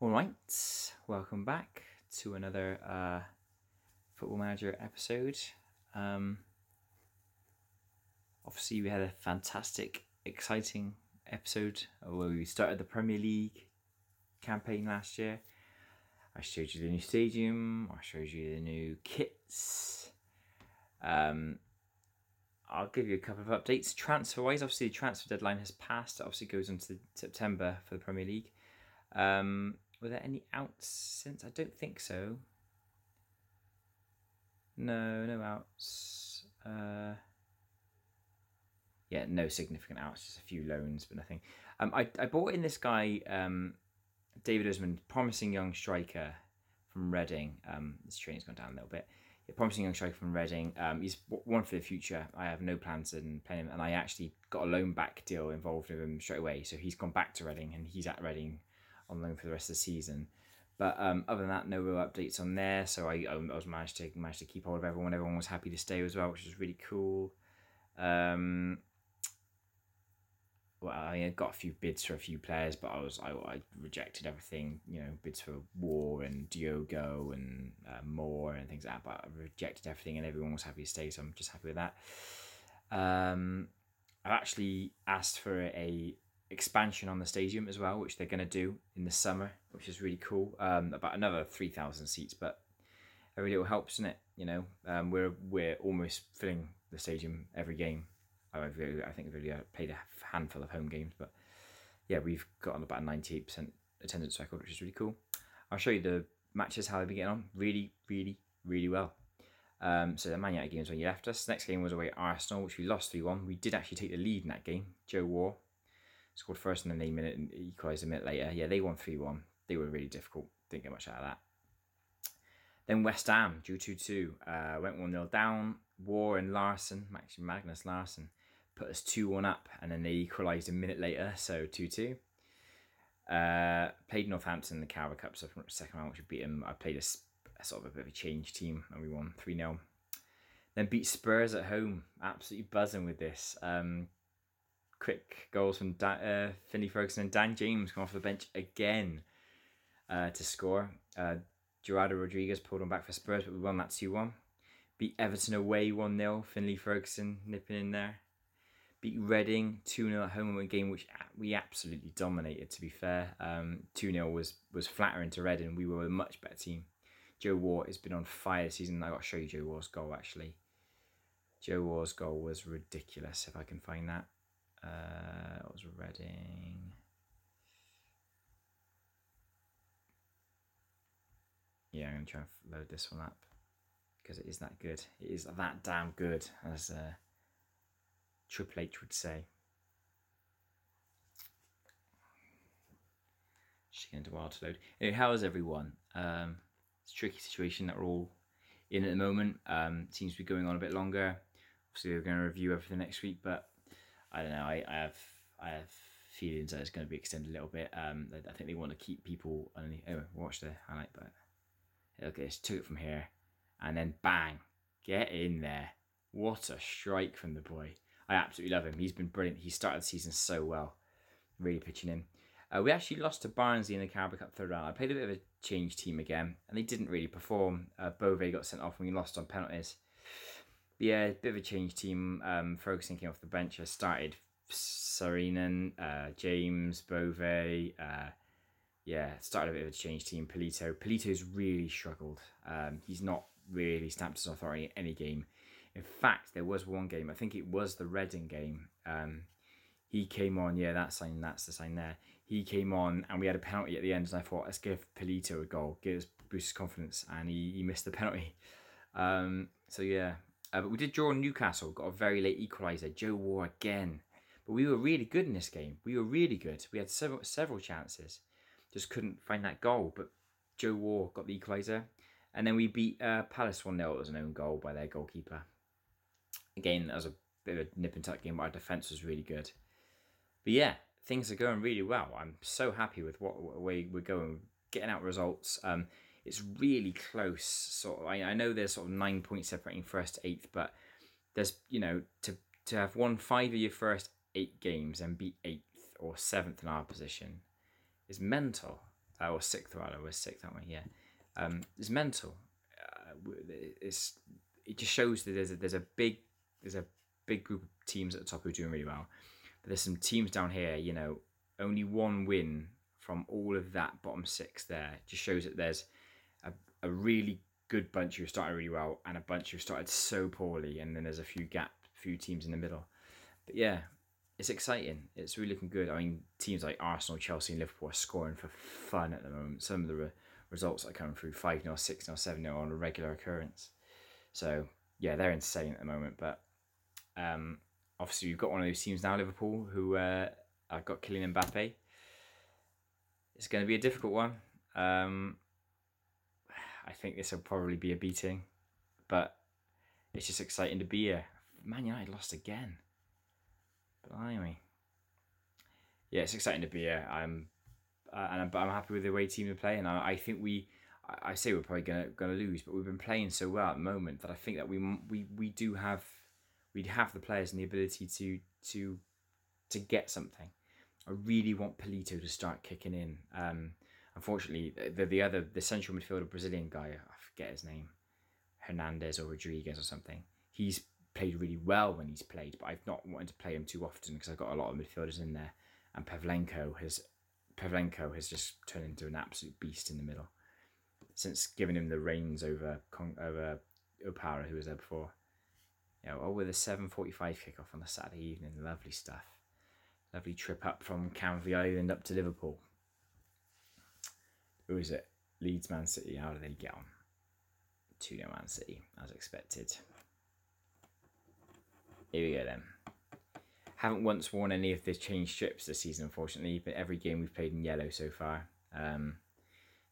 All right, welcome back to another Football Manager episode. Obviously, we had a fantastic, exciting episode where we started the Premier League campaign last year. I showed you the new stadium. I showed you the new kits. I'll give you a couple of updates. Transfer-wise, obviously, the transfer deadline has passed. It obviously goes into September for the Premier League. Were there any outs since? I don't think so. No outs. Yeah, no significant outs. Just a few loans, but nothing. I bought in this guy, David Usman, promising young striker from Reading. This train's gone down a little bit. Yeah, promising young striker from Reading. He's one for the future. I have no plans in playing him, and I actually got a loan back deal involved with him straight away. So he's gone back to Reading, and he's at Reading on loan for the rest of the season. But other than that, no real updates on there. So I was managed to keep hold of everyone. Everyone was happy to stay as well, which was really cool. Well, I got a few bids for a few players, but I rejected everything. Bids for War and Diogo and Moore and things like that. But I rejected everything, and everyone was happy to stay. So I'm just happy with that. I've actually asked for a expansion on the stadium as well, which they're going to do in the summer, which is really cool. About another 3,000 seats, but every little helps, isn't it? We're almost filling the stadium every game. I think we've really played a handful of home games, but yeah, we've got on about a 98% attendance record, which is really cool. I'll show you the matches, how they've been getting on. Really, really, really well. So the Man United game was when you left us. Next game was away at Arsenal, which we lost 3-1. We did actually take the lead in that game. Joe War scored first in the 9 minute and equalised a minute later. Yeah, they won 3-1. They were really difficult. Didn't get much out of that. Then West Ham drew 2-2. Went 1-0 down. War and Larsson, actually Magnus Larsson, put us 2-1 up, and then they equalised a minute later, so 2-2. Played Northampton in the Carabao Cup, so from the second round, which we beat them. I played a sort of a bit of a change team, and we won 3-0. Then beat Spurs at home. Absolutely buzzing with this. Quick goals from Finley Ferguson and Dan James come off the bench again to score. Gerardo Rodriguez pulled on back for Spurs, but we won that 2-1. Beat Everton away 1-0. Finley Ferguson nipping in there. Beat Reading 2-0 at home in a game which we absolutely dominated, to be fair. 2-0 was flattering to Reading. We were a much better team. Joe War has been on fire this season. I got to show you Joe War's goal, actually. Joe War's goal was ridiculous, if I can find that. What was Reading? Yeah, I'm going to try and load this one up, because it is that good. It is that damn good, as Triple H would say. Just getting into a while to load. Anyway, how is everyone? It's a tricky situation that we're all in at the moment. Seems to be going on a bit longer. Obviously, we're going to review everything next week, but I don't know. I have feelings that it's going to be extended a little bit. I think they want to keep people only. Anyway, watch the highlight, but okay, just took it from here, and then bang, get in there. What a strike from the boy. I absolutely love him. He's been brilliant. He started the season so well. Really pitching in. We actually lost to Barnsley in the Carabao Cup third round. I played a bit of a change team again, and they didn't really perform. Bove got sent off when we lost on penalties. But yeah, a bit of a change team. Ferguson came off the bench. I started Sarinen, James, Bove. Started a bit of a change team. Polito's really struggled. He's not really stamped his authority in any game. In fact, there was one game, I think it was the Reading game. He came on, that's the sign there. He came on, and we had a penalty at the end, and I thought, let's give Polito a goal, boost his confidence, and he missed the penalty. But we did draw Newcastle, got a very late equaliser, Joe War again. But we were really good in this game. We were really good. We had several chances, just couldn't find that goal. But Joe War got the equaliser, and then we beat Palace 1-0. It was an own goal by their goalkeeper. Again, that was a bit of a nip and tuck game, but our defence was really good. But yeah, things are going really well. I'm so happy with what way we're going, getting out results. It's really close. Sort of, I know there's sort of 9 points separating first to 8th, but there's to have won 5 of your first 8 games and be 8th or 7th in our position is mental. Or sixth rather. We're sixth, aren't we? Yeah. It's mental. It just shows that there's a big group of teams at the top who are doing really well. But there's some teams down here, only one win from all of that bottom six there. It just shows that there's a really good bunch who started really well and a bunch who started so poorly, and then there's a few teams in the middle. But yeah, it's exciting. It's really looking good. I mean, teams like Arsenal, Chelsea and Liverpool are scoring for fun at the moment. Some of the results are coming through 5-0, 6-0, 7-0 on a regular occurrence. So yeah, they're insane at the moment. But obviously we've got one of those teams now, Liverpool, who have got Kylian Mbappe. It's going to be a difficult one. I think this will probably be a beating, but it's just exciting to be here. Man United lost again. Blimey. Yeah, it's exciting to be here. I'm happy with the way team are playing. I think I say we're probably gonna lose, but we've been playing so well at the moment that I think that we'd have the players and the ability to get something. I really want Polito to start kicking in. Unfortunately, the central midfielder Brazilian guy, I forget his name, Hernandez or Rodriguez or something. He's played really well when he's played, but I've not wanted to play him too often because I've got a lot of midfielders in there. And Pavlenko has just turned into an absolute beast in the middle since giving him the reins over Opara, who was there before. With a 7:45 kickoff on a Saturday evening, lovely stuff. Lovely trip up from Canvey Island up to Liverpool. Who is it? Leeds Man City. How do they get on? 2-0 Man City, as expected. Here we go then. Haven't once worn any of the changed strips this season, unfortunately, but every game we've played in yellow so far.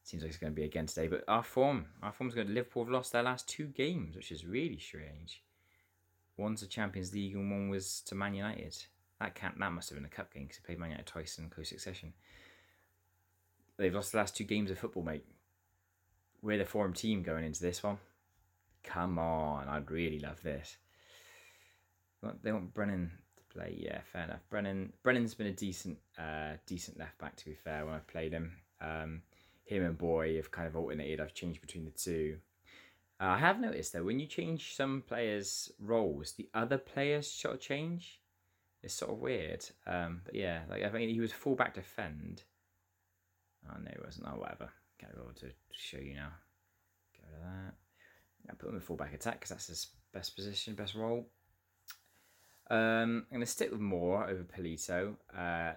Seems like it's going to be again today. But our form's going to Liverpool have lost their last 2 games, which is really strange. One's the Champions League and one was to Man United. That must have been a cup game because they played Man United twice in close succession. They've lost the last 2 games of football, mate. We're the form team going into this one. Come on, I'd really love this. They want Brennan to play. Yeah, fair enough. Brennan's been a decent left back, to be fair, when I've played him. Him and Boy have kind of alternated. I've changed between the two. I have noticed though, when you change some players' roles, the other players sort of change. It's sort of weird. But yeah, like I think he was full-back defend. Oh no, it wasn't. Oh, whatever. Can't be able to show you now. Get rid of that. I put him in full-back attack because that's his best position, best role. I'm going to stick with Moore over Polito,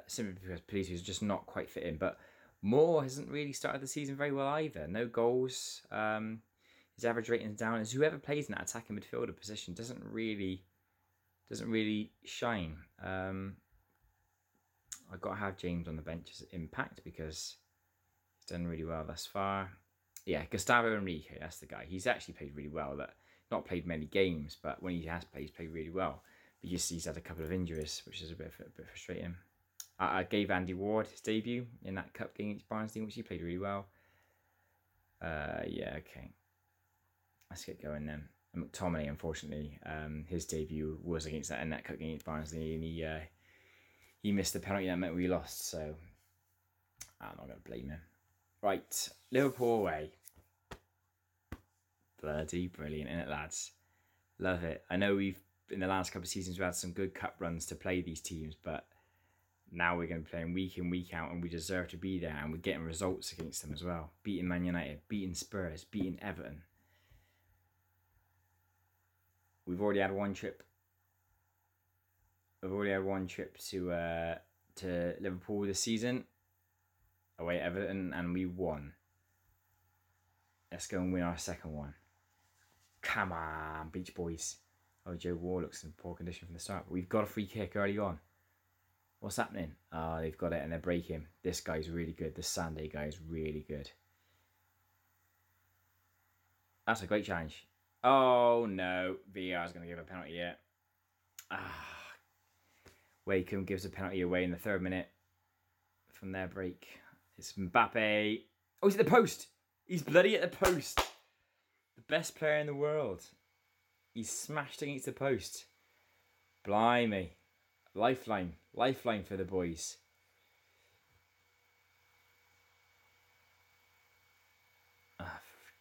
simply because Polito's just not quite fit in. But Moore hasn't really started the season very well either. No goals. His average rating is down. As whoever plays in that attacking midfielder position doesn't really shine. I've got to have James on the bench as impact because he's done really well thus far. Yeah, Gustavo Enrique, that's the guy. He's actually played really well. Not played many games, but when he has played, he's played really well. But he's had a couple of injuries, which is a bit frustrating. I gave Andy Ward his debut in that cup game against Barnsley, which he played really well. Yeah, okay. Let's get going then. And McTominay, unfortunately, his debut was in that cup game against Barnsley, and he missed the penalty that meant we lost. So I'm not going to blame him. Right, Liverpool away. Bloody brilliant, innit, lads? Love it. I know in the last couple of seasons, we've had some good cup runs to play these teams, but now we're going to be playing week in, week out, and we deserve to be there, and we're getting results against them as well. Beating Man United, beating Spurs, beating Everton. We've already had one trip. We've already had one trip to Liverpool this season, away at Everton, and we won. Let's go and win our second one. Come on, Beach Boys. Oh, Joe Warlock's in poor condition from the start, but we've got a free kick early on. What's happening? Oh, they've got it and they're breaking. This guy's really good. This Sunday guy is really good. That's a great challenge. Oh no, VAR is going to give a penalty yet. Wakeham gives a penalty away in the 3rd minute from their break. It's Mbappe. Oh, he's at the post. He's bloody at the post. The best player in the world. He's smashed against the post. Blimey. Lifeline for the boys.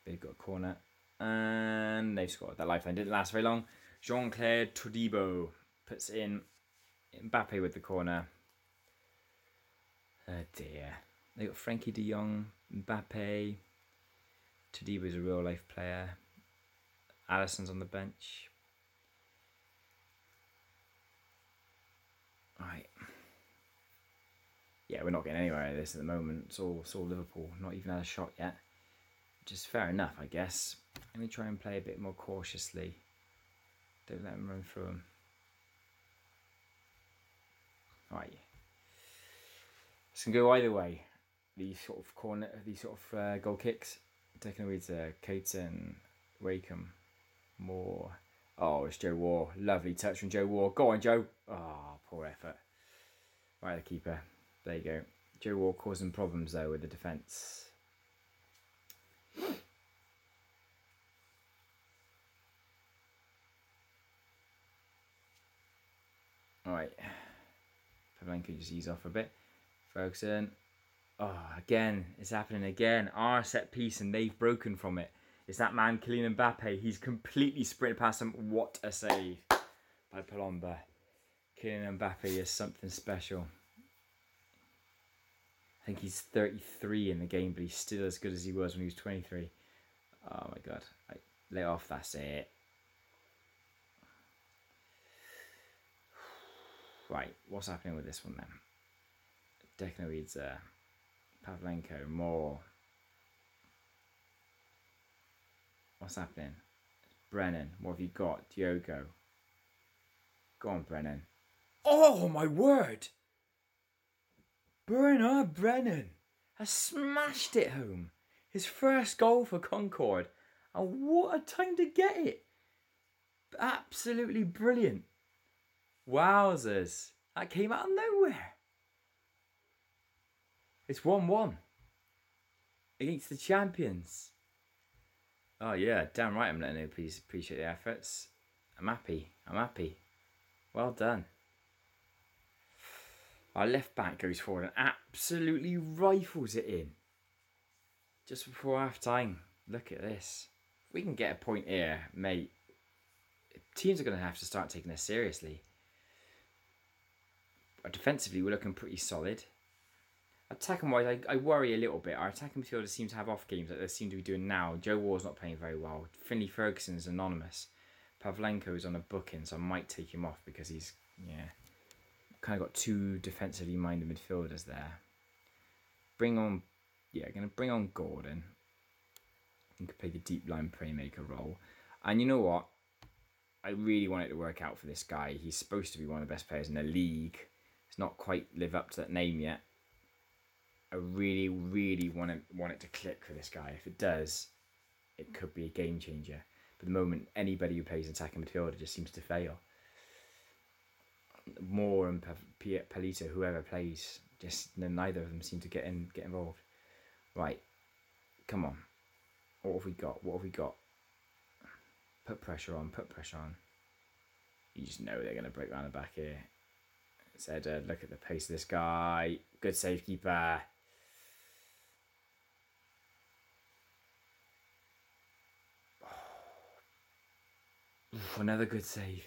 They've got a corner. And they've scored. That lifeline didn't last very long. Jean-Claire Todibo puts in Mbappe with the corner. Oh dear. They got Frankie de Jong, Mbappe. Todibo's a real life player. Alisson's on the bench. Right. Yeah, we're not getting anywhere with this at the moment. It's all Liverpool. Not even had a shot yet. Which is fair enough, I guess. Let me try and play a bit more cautiously. Don't let them run through them. Right. This can go either way. These sort of goal kicks. Taking away to Caton, Wakeham, Moore. Oh, it's Joe Waugh. Lovely touch from Joe Waugh. Go on, Joe. Oh, poor effort. Right, the keeper. There you go. Joe Waugh causing problems though with the defence. Alright. Pavlenko just ease off a bit. Ferguson. Oh, again. It's happening again. Our set piece and they've broken from it. It's that man, Kylian Mbappe. He's completely sprinted past him. What a save by Palomba. Kylian Mbappe is something special. I think he's 33 in the game, but he's still as good as he was when he was 23. Oh my god. Right, lay off, that's it. Right, what's happening with this one then? Decno reads Pavlenko, Moore. What's happening? Brennan, what have you got? Diogo. Go on, Brennan. Oh my word! Brennan has smashed it home. His first goal for Concord. And what a time to get it. Absolutely brilliant. Wowzers. That came out of nowhere. It's 1-1. Against the champions. Oh yeah, damn right I'm letting you please appreciate the efforts. I'm happy. Well done. Our left back goes forward and absolutely rifles it in. Just before half time. Look at this. If we can get a point here, mate, teams are going to have to start taking this seriously. But defensively, we're looking pretty solid. Attacking wise, I worry a little bit. Our attacking midfielders seem to have off games like they seem to be doing now. Joe Waugh's not playing very well. Finley Ferguson's anonymous. Pavlenko's on a booking, so I might take him off because he's, kind of got two defensively minded midfielders there. Going to bring on Gordon. He could play the deep line playmaker role. And you know what? I really want it to work out for this guy. He's supposed to be one of the best players in the league. He's not quite lived up to that name yet. I really, really want it to click for this guy. If it does, it could be a game changer. But at the moment, anybody who plays attacking midfielder just seems to fail. Moore and Palito, whoever plays, just neither of them seem to get involved. Right, come on. What have we got? Put pressure on. You just know they're going to break around the back here. Said, look at the pace of this guy. Good save, keeper. Oof, another good save.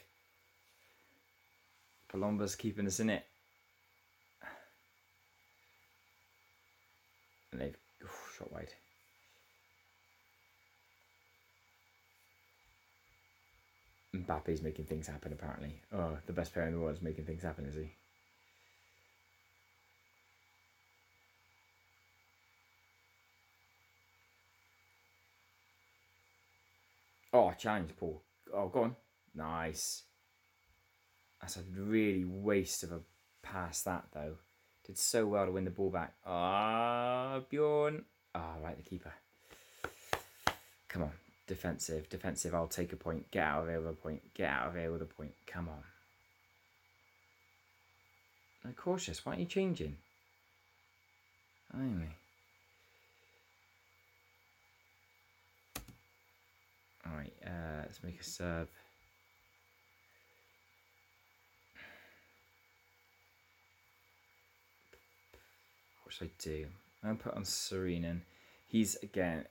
Palomba's keeping us in it. And they've shot wide. Mbappe's making things happen, apparently. Oh, the best player in the world is making things happen, is he? Oh, challenge, Paul. Oh, go on. Nice. That's a really waste of a pass, that, though. Did so well to win the ball back. Ah, Bjorn. Ah, right, the keeper. Come on. Defensive. I'll take a point. Get out of here with a point. Come on. No, cautious. Why aren't you changing? Anyway. Alright, let's make a sub. What should I do? I'm going to put on Serenen. He's, again,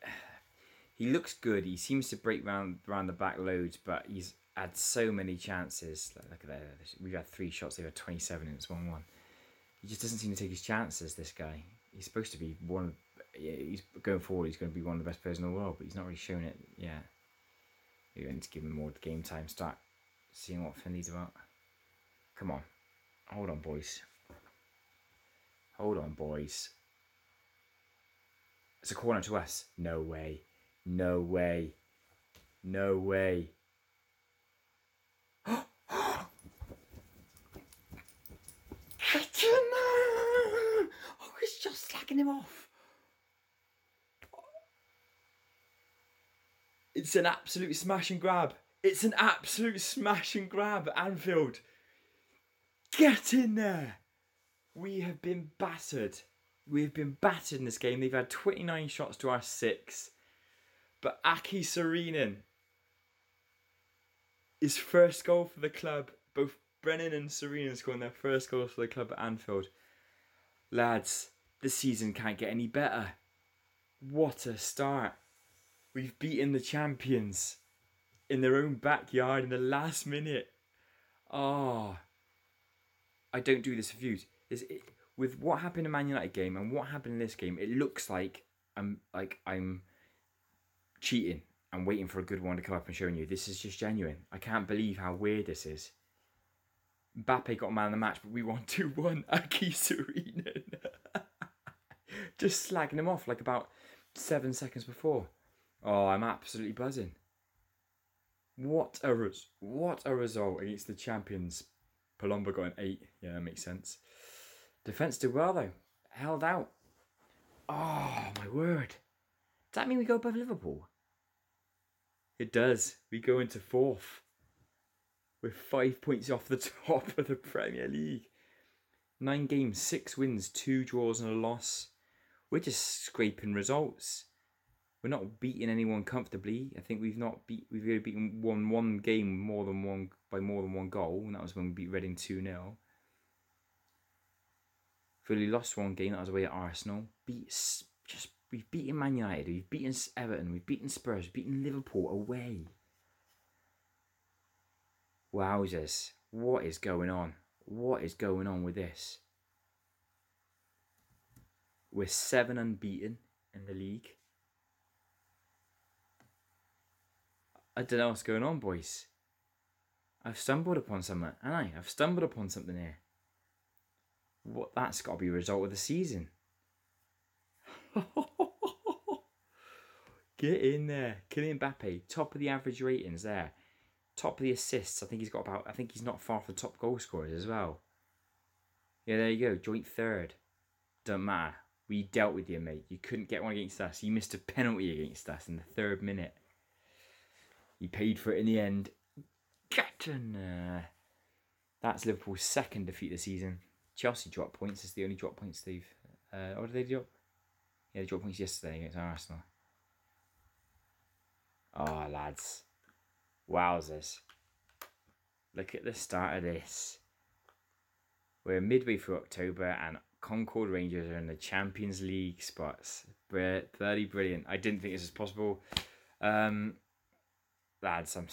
he looks good. He seems to break round the back loads, but he's had so many chances. Look at that. We've had 3 shots. They've had 27 and it's 1-1. He just doesn't seem to take his chances, this guy. He's supposed to be he's going forward, he's going to be one of the best players in the world, but he's not really shown it yet. You're going to give him more game time, start seeing what Finley's about. Come on. Hold on, boys. Hold on, boys. It's a corner to us. No way. No way. No way. Get in there! Oh, he's just slacking him off. It's an absolute smash and grab. It's an absolute smash and grab at Anfield. Get in there. We have been battered. We've been battered in this game. They've had 29 shots to our 6. But Aki Sarinen, his first goal for the club. Both Brennan and Sarinen scoring their first goals for the club at Anfield. Lads, the season can't get any better. What a start. We've beaten the champions in their own backyard in the last minute. Oh, I don't do this for views. With what happened in Man United game and what happened in this game, it looks like I'm cheating and waiting for a good one to come up and showing you. This is just genuine. I can't believe how weird this is. Mbappe got man of the match, but we won 2-1. Aki Sarinen. Just slagging him off like about 7 seconds before. Oh, I'm absolutely buzzing. What a result against the champions. Palomba got an 8. Yeah, that makes sense. Defence did well though. Held out. Oh, my word. Does that mean we go above Liverpool? It does. We go into 4th. We're 5 points off the top of the Premier League. 9 games, 6 wins, 2 draws and a loss. We're just scraping results. We're not beating anyone comfortably. I think we've only beaten one game by more than one goal, and that was when we beat Reading 2-0. Fully lost 1 game, that was away at Arsenal. We've beaten Man United, we've beaten Everton, we've beaten Spurs, we've beaten Liverpool away. Wowzers, what is going on? What is going on with this? We're 7 unbeaten in the league. I don't know what's going on, boys. I've stumbled upon something, haven't I? I've stumbled upon something here. That's got to be a result of the season. Get in there. Kylian Mbappe, top of the average ratings there. Top of the assists. I think he's not far from the top goal scorers as well. Yeah, there you go. Joint 3rd. Don't matter. We dealt with you, mate. You couldn't get one against us. You missed a penalty against us in the 3rd minute. You paid for it in the end. Get in there. That's Liverpool's 2nd defeat of the season. Chelsea dropped points. It's the only drop points they've... or did they drop? Yeah, they dropped points yesterday against Arsenal. Oh, lads. Wowzers. Look at the start of this. We're midway through October and Concord Rangers are in the Champions League spots. Bloody brilliant. I didn't think this was possible. Lads, I'm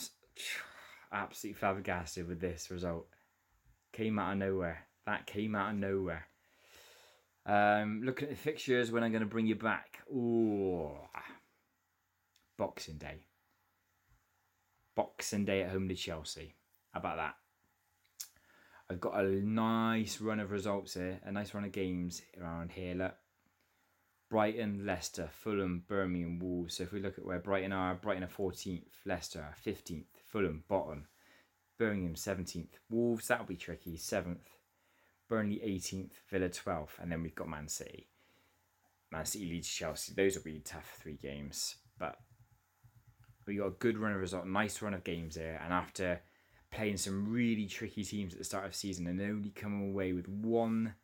absolutely flabbergasted with this result. Came out of nowhere. That came out of nowhere. Looking at the fixtures, when I'm going to bring you back. Ooh. Boxing Day. Boxing Day at home to Chelsea. How about that? I've got a nice run of results here. A nice run of games around here. Look. Brighton, Leicester, Fulham, Birmingham, Wolves. So if we look at where Brighton are 14th, Leicester are 15th, Fulham bottom, Birmingham 17th, Wolves, that'll be tricky, 7th, Burnley 18th, Villa 12th, and then we've got Man City. Man City, Leeds, Chelsea. Those will be tough 3 games, but we got a good run of result, nice run of games here, and after playing some really tricky teams at the start of the season and only coming away with one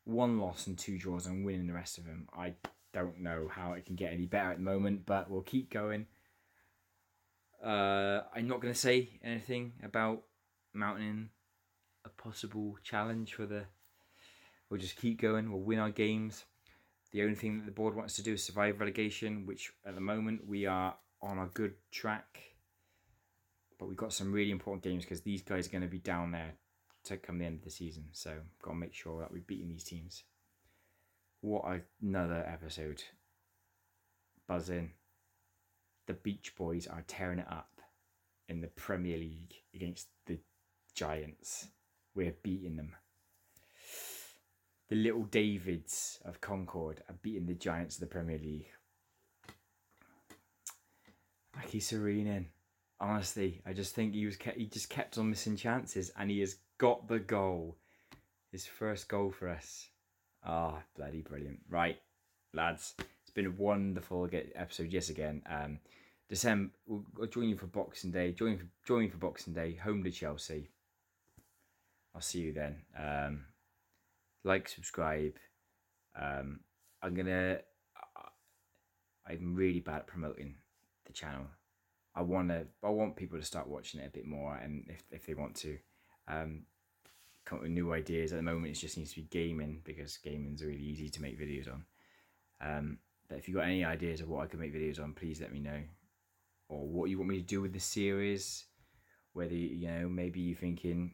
loss and 2 draws and winning the rest of them. I don't know how it can get any better at the moment, but we'll keep going. I'm not going to say anything about mounting a possible challenge for the... We'll just keep going. We'll win our games. The only thing that the board wants to do is survive relegation, which at the moment we are on a good track. But we've got some really important games because these guys are going to be down there to come the end of the season. So got to make sure that we're beating these teams. What another episode. Buzzing. The Beach Boys are tearing it up in the Premier League against the Giants. We're beating them. The Little Davids of Concord are beating the Giants of the Premier League. Aki Serenen. Honestly, I just think he just kept on missing chances, and he has got the goal. His first goal for us. Ah, bloody brilliant. Right, lads. It's been a wonderful episode yet again. December, we'll join you for Boxing Day. Join me for Boxing Day. Home to Chelsea. I'll see you then. Like, subscribe. I'm really bad at promoting the channel. I want people to start watching it a bit more, and if they want to, come up with new ideas. At the moment, it just needs to be gaming because gaming's really easy to make videos on. But if you've got any ideas of what I can make videos on, please let me know, or what you want me to do with the series. Whether maybe you're thinking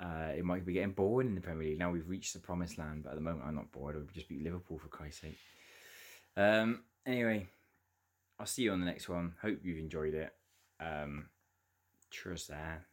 it might be getting boring in the Premier League. Now we've reached the promised land, but at the moment I'm not bored. We've just beat Liverpool, for Christ's sake. Anyway, I'll see you on the next one. Hope you've enjoyed it. Cheers there.